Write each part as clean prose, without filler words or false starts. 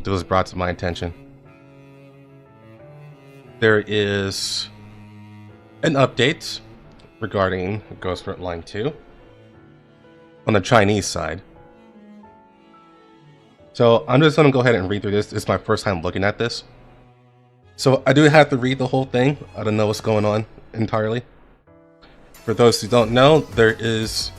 that was brought to my attention. There is an update regarding Girls Frontline 2 on the Chinese side. So I'm just going to go ahead and read through this. It's my first time looking at this. So I do have to read the whole thing. I don't know what's going on entirely. For those who don't know, there is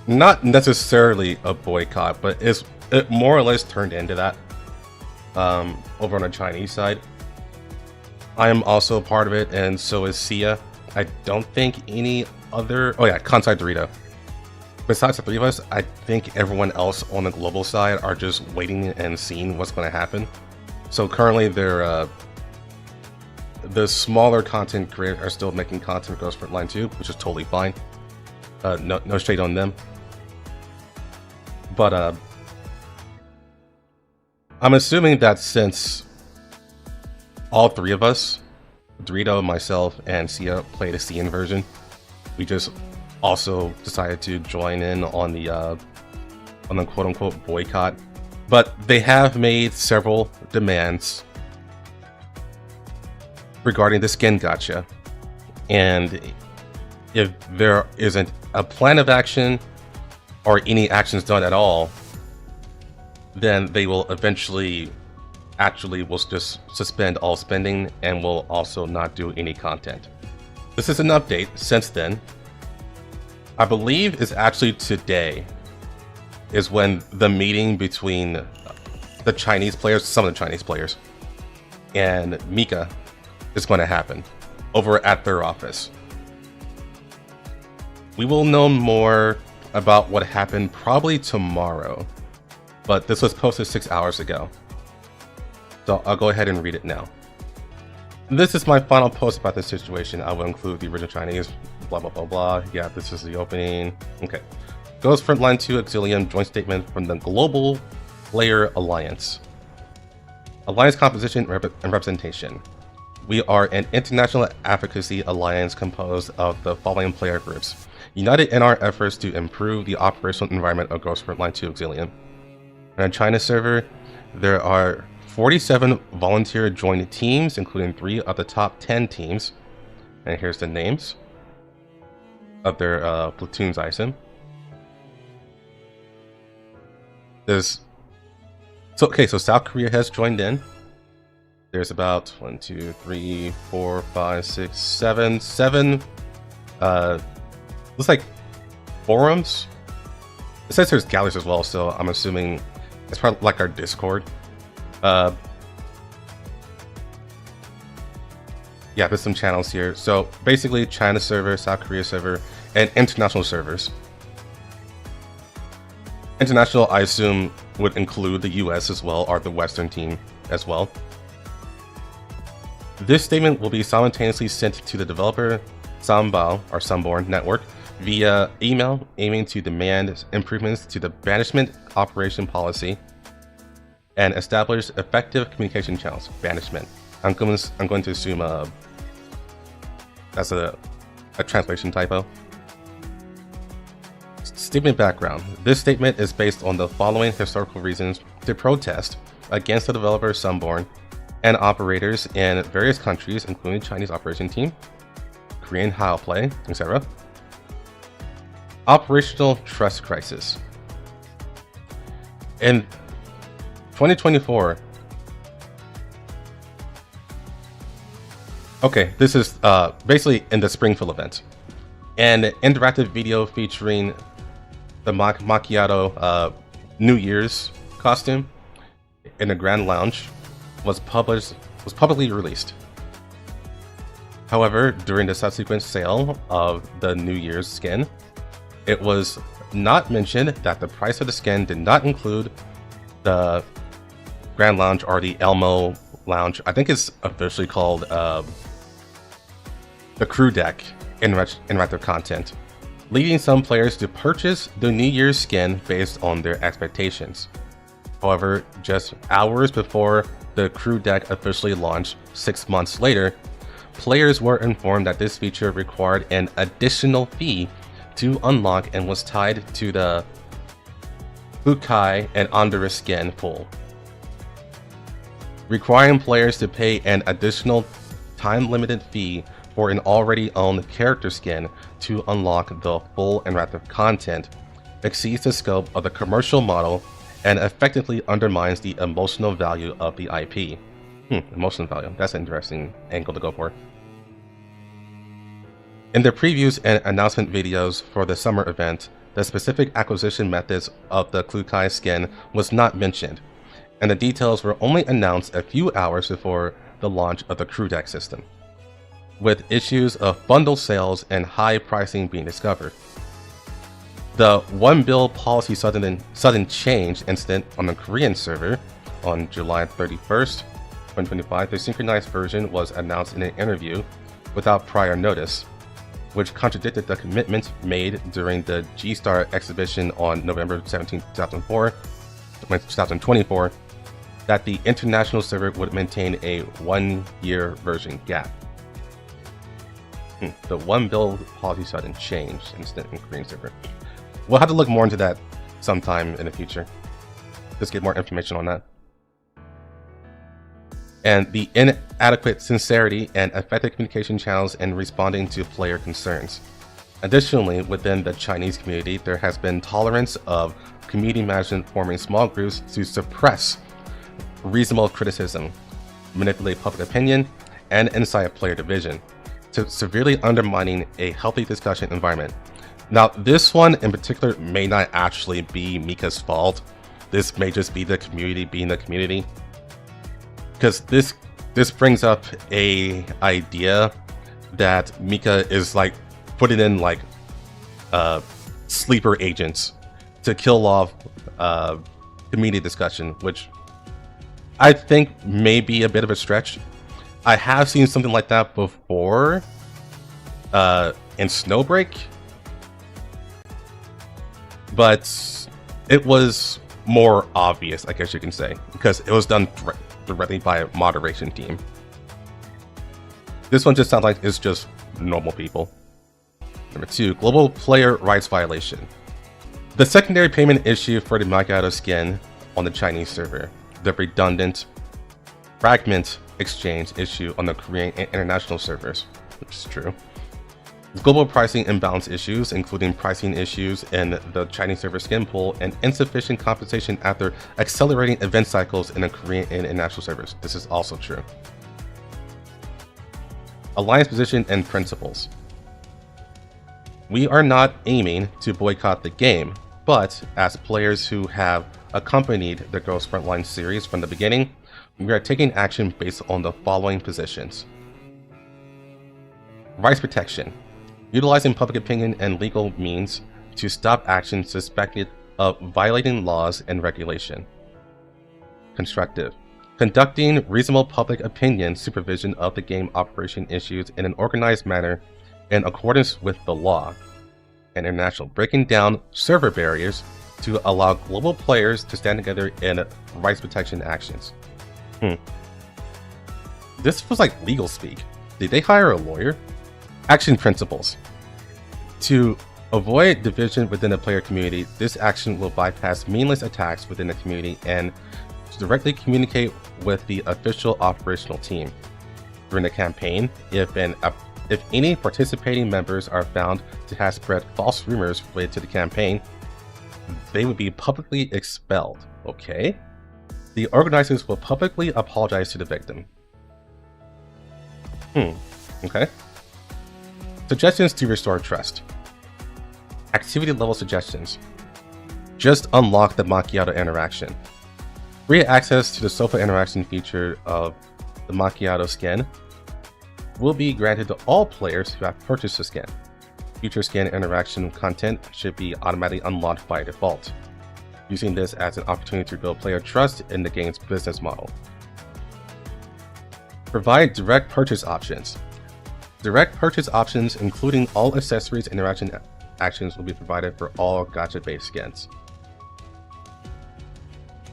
not necessarily a boycott, but it more or less turned into that over on the Chinese side. I am also part of it, and so is Sia. I don't think any other... Oh yeah, Kansai Dorito. Besides the three of us, I think everyone else on the global side are just waiting and seeing what's going to happen. So currently, the smaller content creators are still making content for Girls Frontline 2, which is totally fine. No shade on them. But I'm assuming that since all three of us, Dorito, myself, and Sia, played a CN version, we just also decided to join in on the quote-unquote boycott. But they have made several demands regarding the skin gacha, and if there isn't a plan of action or any actions done at all, then they will eventually will just suspend all spending and will also not do any content. This is an update since then. I believe is actually today is when the meeting between the Chinese players, some of the Chinese players, and Mika is going to happen over at their office. We will know more about what happened probably tomorrow, but this was posted 6 hours ago. So I'll go ahead and read it now. This is my final post about this situation. I will include the original Chinese, blah, blah, blah, blah. Yeah, this is the opening. Okay. Girls Frontline 2 Exilium joint statement from the Global Player Alliance. Alliance composition and representation. We are an international advocacy alliance composed of the following player groups, united in our efforts to improve the operational environment of Girls Frontline 2 Exilium. On a China server, there are 47 volunteer joined teams, including 3 of the top 10 teams. And here's the names of their platoons, I assume. So South Korea has joined in. There's about 1, 2, 3, 4, 5, 6, 7 looks like forums. It says there's galleries as well, so I'm assuming it's probably like our Discord. Yeah, there's some channels here. So basically China server, South Korea server, and international servers. International, I assume, would include the US as well, or the Western team as well. This statement will be simultaneously sent to the developer Sambao, or Sunborn network, via email, aiming to demand improvements to the banishment operation policy and establish effective communication channels. Banishment. I'm going to assume that's a translation typo. Statement background. This statement is based on the following historical reasons to protest against the developer Sunborn and operators in various countries, including Chinese operation team, Korean How Play, etc. Operational trust crisis. In 2024. Okay, this is basically in the Springfield event. An interactive video featuring the Macchiato New Year's costume in the Grand Lounge was publicly released. However, during the subsequent sale of the New Year's skin, it was not mentioned that the price of the skin did not include the Grand Lounge or the Elmo Lounge. I think it's officially called the Crew Deck interactive content, leading some players to purchase the New Year's skin based on their expectations. However, just hours before the Crew Deck officially launched 6 months later, players were informed that this feature required an additional fee to unlock and was tied to the Bukai and Andorra skin pool. requiring players to pay an additional time-limited fee for an already owned character skin to unlock the full interactive content exceeds the scope of the commercial model and effectively undermines the emotional value of the IP. Emotional value. That's an interesting angle to go for. In the previews and announcement videos for the summer event, the specific acquisition methods of the Klukai skin was not mentioned, and the details were only announced a few hours before the launch of the crew deck system, with issues of bundle sales and high pricing being discovered. The one bill policy sudden change incident on the Korean server on July 31st, 2025, the synchronized version was announced in an interview without prior notice, which contradicted the commitment made during the G-Star exhibition on November 17, 2024, that the international server would maintain a 1-year version gap. The one bill policy sudden change incident in Korean server. We'll have to look more into that sometime in the future. Just get more information on that. And the inadequate sincerity and effective communication channels in responding to player concerns. Additionally, within the Chinese community, there has been tolerance of community management forming small groups to suppress reasonable criticism, manipulate public opinion, and incite player division, to severely undermining a healthy discussion environment. Now, this one in particular may not actually be Mika's fault. This may just be the community being the community. Because this brings up a idea that Mika is like putting in like sleeper agents to kill off community discussion, which I think may be a bit of a stretch. I have seen something like that before in Snowbreak, but it was more obvious, I guess you can say, because it was done directly by a moderation team. This one just sounds like it's just normal people. Number 2, global player rights violation. The secondary payment issue for the Macchiato skin on the Chinese server, the redundant fragment exchange issue on the Korean and international servers, which is true. Global pricing imbalance issues, including pricing issues in the Chinese server skin pool and insufficient compensation after accelerating event cycles in the Korean and international servers. This is also true. Alliance position and principles. We are not aiming to boycott the game, but as players who have accompanied the Girls Frontline series from the beginning, we are taking action based on the following positions. Rights protection. Utilizing public opinion and legal means to stop actions suspected of violating laws and regulation. Constructive. Conducting reasonable public opinion supervision of the game operation issues in an organized manner in accordance with the law. And international. Breaking down server barriers to allow global players to stand together in rights protection actions. This was like legal speak. Did they hire a lawyer? Action principles. To avoid division within the player community, this action will bypass meaningless attacks within the community and directly communicate with the official operational team. During the campaign, if any participating members are found to have spread false rumors related to the campaign, they would be publicly expelled. Okay? The organizers will publicly apologize to the victim. Okay. Suggestions to restore trust. Activity level suggestions. Just unlock the Macchiato interaction. Free access to the sofa interaction feature of the Macchiato skin will be granted to all players who have purchased the skin. Future skin interaction content should be automatically unlocked by default, using this as an opportunity to build player trust in the game's business model. Provide direct purchase options. Direct purchase options, including all accessories and interaction actions, will be provided for all gacha-based skins.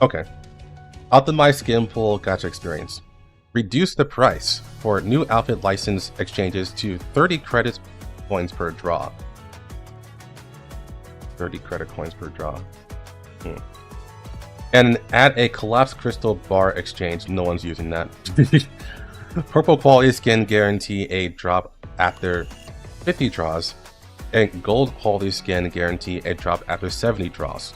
Okay. Optimize skin pool gacha experience. Reduce the price for new outfit license exchanges to 30 credit points per draw. 30 credit coins per draw. And add a collapsed crystal bar exchange. No one's using that. Purple quality skin guarantee a drop after 50 draws. And gold quality skin guarantee a drop after 70 draws.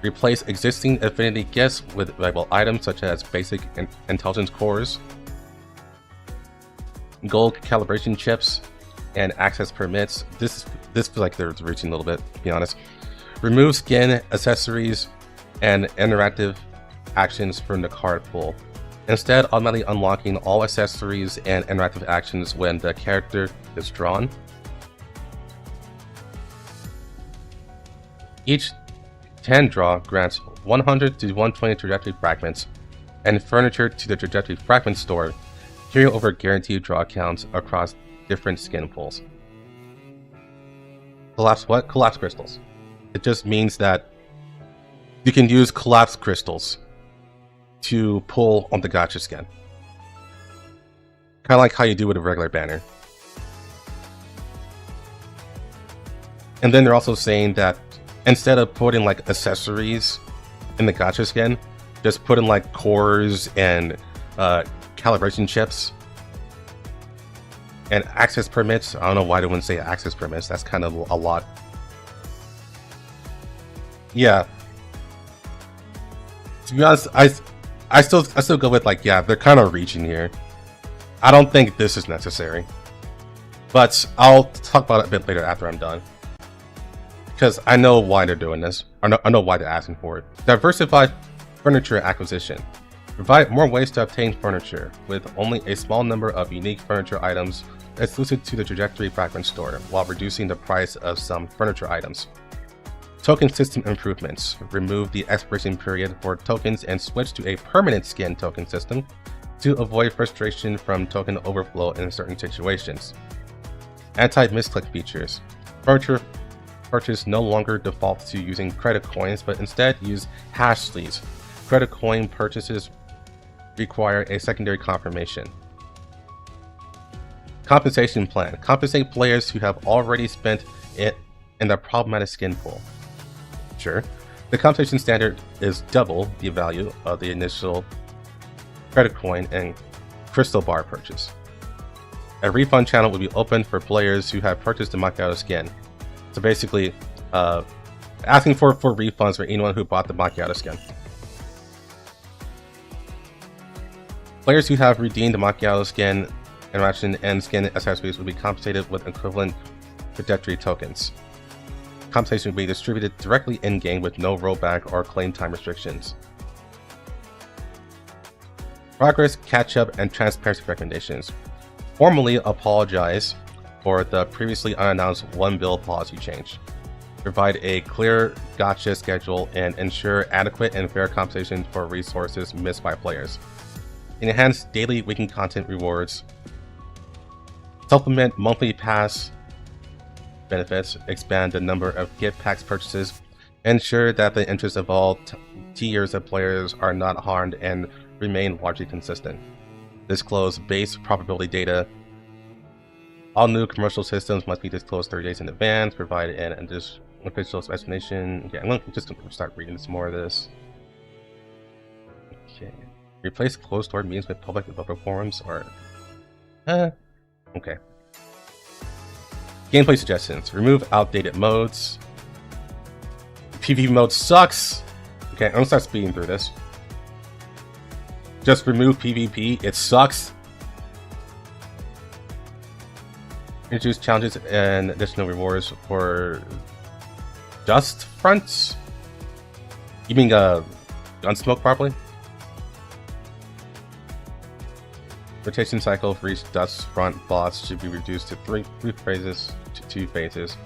Replace existing affinity gifts with valuable items such as basic intelligence cores, gold calibration chips, and access permits. This feels like they're reaching a little bit, to be honest. Remove skin, accessories, and interactive actions from the card pool. Instead, automatically unlocking all accessories and interactive actions when the character is drawn. Each 10 draw grants 100 to 120 trajectory fragments and furniture to the trajectory fragment store, carrying over guaranteed draw counts across different skin pools. Collapse what? Collapse crystals. It just means that you can use collapse crystals to pull on the gacha skin. Kind of like how you do with a regular banner. And then they're also saying that instead of putting like accessories in the gacha skin, just put in like cores and calibration chips and access permits. I don't know why they wouldn't say access permits. That's kind of a lot. Yeah. To be honest, I still go with like, yeah, they're kind of reaching here. I don't think this is necessary, but I'll talk about it a bit later after I'm done. Because I know why they're doing this. I know why they're asking for it. Diversify furniture acquisition. Provide more ways to obtain furniture, with only a small number of unique furniture items exclusive to the Trajectory Fragment Store, while reducing the price of some furniture items. Token system improvements. Remove the expiration period for tokens and switch to a permanent skin token system to avoid frustration from token overflow in certain situations. Anti-misclick features. Furniture purchase no longer defaults to using credit coins, but instead use hash sleeves. Credit coin purchases require a secondary confirmation. Compensation plan. Compensate players who have already spent it in the problematic skin pool. Sure. The compensation standard is double the value of the initial credit coin and crystal bar purchase. A refund channel will be open for players who have purchased the macchiato skin. So basically, asking for refunds for anyone who bought the macchiato skin. Players who have redeemed the macchiato skin interaction and skin accessories will be compensated with equivalent trajectory tokens. Compensation will be distributed directly in-game with no rollback or claim time restrictions. Progress, catch-up, and transparency recommendations. Formally apologize for the previously unannounced one bill policy change. Provide a clear gacha schedule and ensure adequate and fair compensation for resources missed by players. Enhance daily weekly content rewards. Supplement monthly pass benefits. Expand the number of gift packs purchases. Ensure that the interests of all tiers of players are not harmed and remain largely consistent. Disclose base probability data. All new commercial systems must be disclosed 30 days in advance. Provide an official explanation. Okay, I'm going to start reading some more of this. Okay. Replace closed-door meetings with public developer forums or... okay. Gameplay suggestions. Remove outdated modes. PvP mode sucks! Okay, I'm gonna start speeding through this. Just remove PvP, it sucks. Introduce challenges and additional rewards for dust fronts? You mean Gunsmoke properly? Rotation cycle for each dust front boss should be reduced to three phases to 2 phases.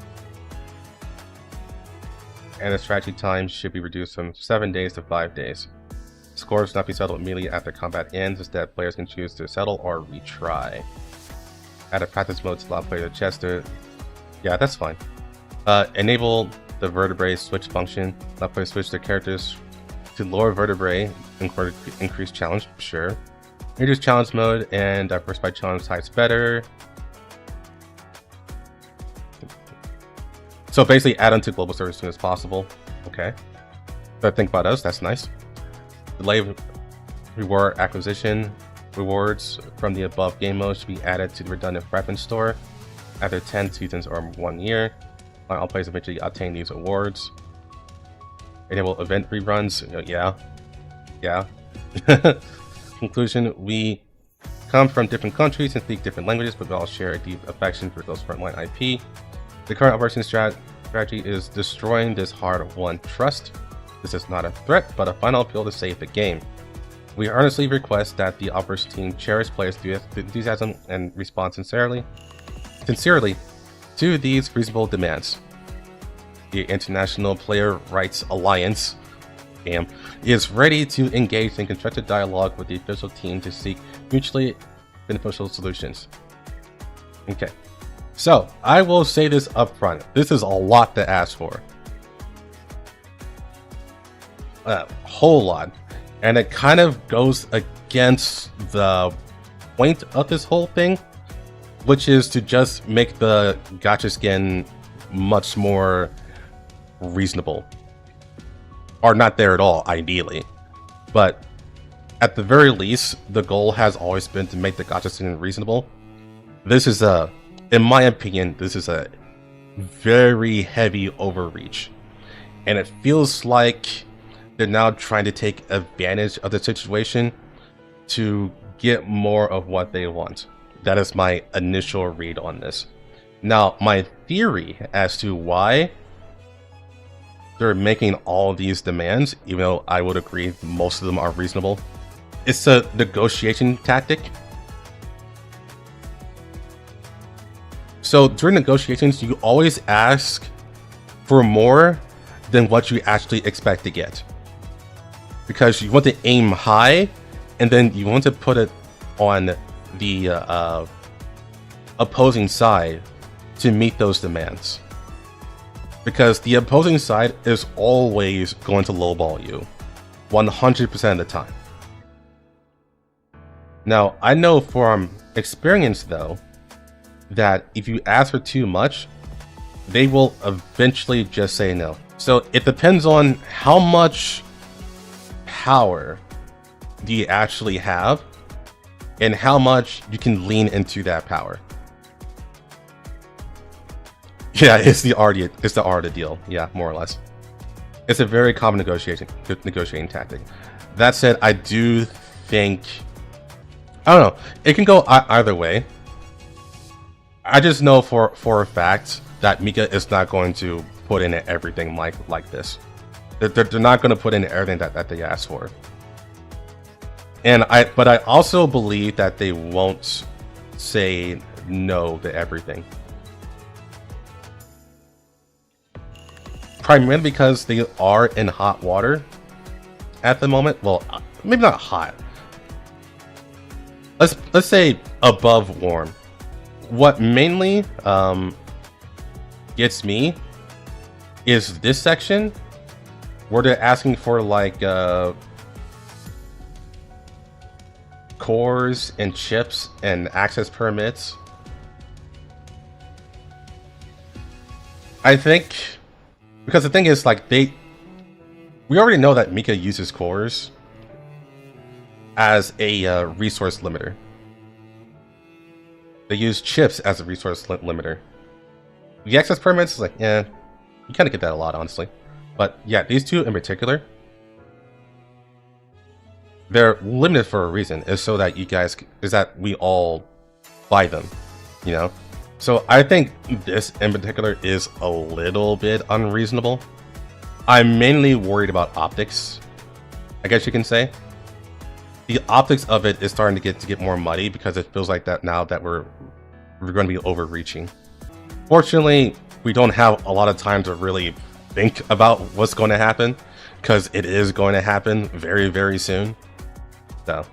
And the strategy time should be reduced from 7 days to 5 days. Scores not be settled immediately after combat ends, instead players can choose to settle or retry. Add a practice mode to allow players to chest to... Yeah, that's fine. Enable the vertebrae switch function. Allow players switch their characters to lower vertebrae in order to increase challenge. Sure. Introduce challenge mode and diversify challenge types better. So basically add on to global server as soon as possible. Okay. But think about us, that's nice. Delay reward acquisition rewards from the above game modes should be added to the redundant preference store after 10 seasons or 1 year. All players eventually obtain these awards. Enable event reruns. Yeah. Conclusion: we come from different countries and speak different languages, but we all share a deep affection for Girls Frontline IP. The current operation strategy is destroying this hard-won trust. This is not a threat, but a final appeal to save the game. We earnestly request that the operations team cherish players' enthusiasm and respond sincerely to these reasonable demands. The International Player Rights Alliance is ready to engage in constructive dialogue with the official team to seek mutually beneficial solutions. Okay, so I will say this up front. This is a lot to ask for. A whole lot. And it kind of goes against the point of this whole thing, which is to just make the gacha skin much more reasonable. Or not there at all, ideally. But at the very least, the goal has always been to make the gacha skin reasonable. This is in my opinion, this is a very heavy overreach. And it feels like they're now trying to take advantage of the situation to get more of what they want. That is my initial read on this. Now, my theory as to why they're making all these demands, even though I would agree most of them are reasonable, it's a negotiation tactic. So during negotiations, you always ask for more than what you actually expect to get, because you want to aim high, and then you want to put it on the opposing side to meet those demands, because the opposing side is always going to lowball you 100% of the time. Now, I know from experience though that if you ask for too much, they will eventually just say no. So it depends on how much power do you actually have and how much you can lean into that power. Yeah, it's the art of the deal. Yeah, more or less. It's a very common negotiating tactic. That said, I do think, I don't know, it can go either way. I just know for a fact that Mika is not going to put in everything like this. They're not going to put in everything that they ask for. But I also believe that they won't say no to everything. Primarily because they are in hot water at the moment. Well, maybe not hot. Let's say above warm. What mainly gets me is this section where they're asking for like cores and chips and access permits. I think because the thing is, like, we already know that Mika uses cores as a resource limiter. They use chips as a resource limiter. The access permits is like, yeah, you kind of get that a lot, honestly. But yeah, these two in particular, they're limited for a reason. Is so that we all buy them, you know? So I think this in particular is a little bit unreasonable. I'm mainly worried about optics, I guess you can say. The optics of it is starting to get more muddy because it feels like that now that we're going to be overreaching. Fortunately, we don't have a lot of time to really think about what's going to happen, because it is going to happen very, very soon. So